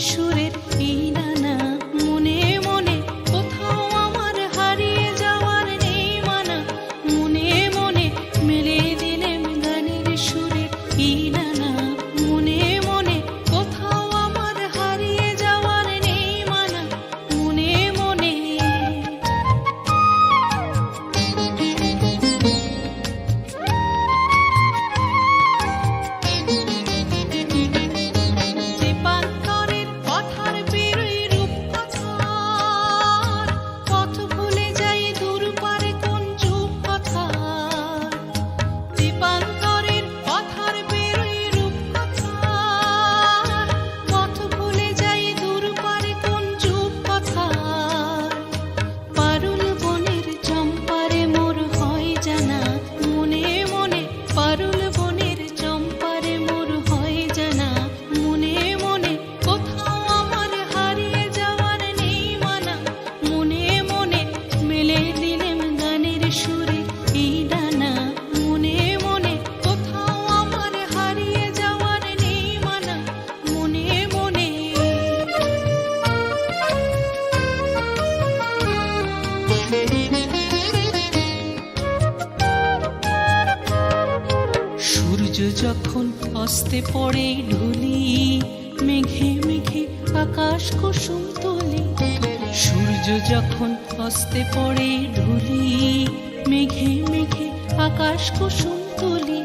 সুরের এই নানা, মনে মনে কোথাও আমার হারিয়ে যাওয়ার নেই মানা। মনে মনে মেলে দিলেম গানের সুরের এই নানা, মনে মনে কোথাও আমার হারিয়ে যাওয়ার নেই মানা। মনে মনে দীপান্তরের পথার পেরোই রূপকথার, পথ ভুলে যাই দূর পারে কোন যূপকথার। দীপান্তরের পথার পেরোই রূপকথার, পথ ভুলে যাই দূর পারে কোন যূপকথার। পারুল বনের চম্পারে মোর হয় জানা, মনে মনে পারুল বনের চম্পারে মোর হয় জানা। মনে মনে কোথাও আমার হারিয়ে যাওয়ার নেই মানা। মনে মনে মেলে দিলেম গানের সুরে এই ডানা, মনে মনে কোথাও আমার হারিয়ে যাওয়ার নেই মানা। মনে মনে সূর্য যখন অস্তে পড়ে ঢুলি, মেঘে মেঘে আকাশ কুসুম তুলি। সূর্য যখন অস্তে পড়ে ঢুলি, মেঘে মেঘে আকাশ কুসুম তুলি।